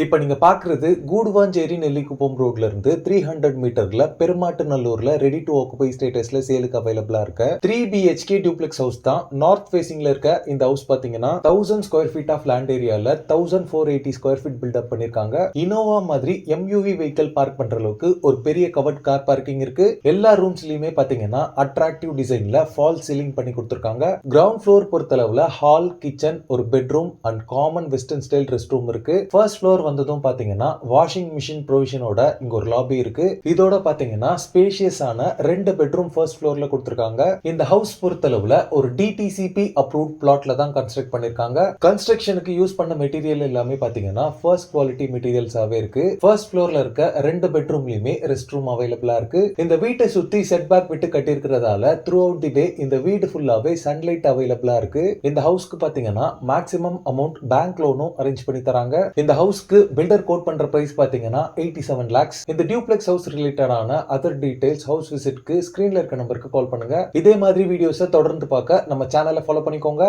இப்ப நீங்க பாக்குறது கூடுவாஞ்சேரி நெல்லிக்குப்பம் ரோட்ல இருந்து 300 மீட்டர்ல பெருமாட்டுநல்லூர்ல ரெடி டு ஆக்குபை ஸ்டேட்டஸ்ல சேலுக்கு அவைலபிளா இருக்க 3 பிஹெச்கே டியூப்ளெக்ஸ் ஹவுஸ் தான். நார்த் ஃபேசிங்ல இருக்க இந்த ஹவுஸ் பாத்தீங்கன்னா 1000 ஸ்கொயர் ஃபீட் ஆஃப் லேண்ட் ஏரியால 1480 ஸ்கொயர் ஃபீட் பில்டப் பண்ணிருக்காங்க. இனோவா மாதிரி எம்யூவி வெஹிக்கிள் பார்க் பண்ற அளவுக்கு ஒரு பெரிய கவர்ட் கார் பார்க்கிங் இருக்கு. எல்லா ரூம்ஸ்லயுமே பாத்தீங்கன்னா அட்ராக்டிவ் டிசைன்ல ஃபால் சீலிங் பண்ணி கொடுத்திருக்காங்க. கிரவுண்ட் ஃப்ளோர் பொறுத்தளவுல ஹால், கிச்சன், ஒரு bedroom and common western style rest room இருக்கு. ஃபர்ஸ்ட் ஃப்ளோர் வந்ததும் பாத்தீங்கன்னா வாஷிங் மிஷின் ப்ரொவிஷனோட இங்க ஒரு லாபி இருக்கு. இதோட பாத்தீங்கன்னா ஸ்பேஷியஸான 2 பெட்ரூம் ஃபர்ஸ்ட் ஃப்ளோர்ல கொடுத்திருக்காங்க. இந்த ஹவுஸ் பொறுத்தளவுல ஒரு டிடிசிபி அப்ரூவ்ட் பிளாட்ல தான் கன்ஸ்ட்ரக்ட் பண்ணிருக்காங்க. கன்ஸ்ட்ரக்ஷனுக்கு யூஸ் பண்ண மெட்டீரியல் எல்லாமே பாத்தீங்கன்னா ஃபர்ஸ்ட் குவாலிட்டி மெட்டீரியல்ஸாவே இருக்கு. ஃபர்ஸ்ட் ஃப்ளோர்ல இருக்க 2 பெட்ரூம்லயுமே ரெஸ்ட் ரூம் அவைலபிளா இருக்கு. இந்த வீட்டை சுத்தி செட் பேக் விட்டு கட்டியிருக்கிறதால த்ரூ அவுட் தி டே இந்த வீடு ஃபுல்லாவே சன்லைட் அவைலபிளா இருக்கு. இந்த ஹவுஸ்க்கு பாத்தீங்கன்னா மேக்ஸிமம் அமௌண்ட் பேங்க் லோனும் அரேஞ்ச் பண்ணி தராங்க. இந்த ஹவுஸ்க்கு பில்டர் கோட் பண்ற பிரைஸ் பாத்தீங்கன்னா 87 lakhs. இந்த டியூப்ளெக்ஸ் ஹவுஸ் ரிலேட்டடான அதர் டீடைல்ஸ் ஹவுஸ் விசிட்க்கு ஸ்கிரீன்ல இருக்க நம்பருக்கு கால் பண்ணுங்க. இதே மாதிரி வீடியோஸை தொடர்ந்து பார்க்க நம்ம சேனலை ஃபாலோ பண்ணிக்கோங்க.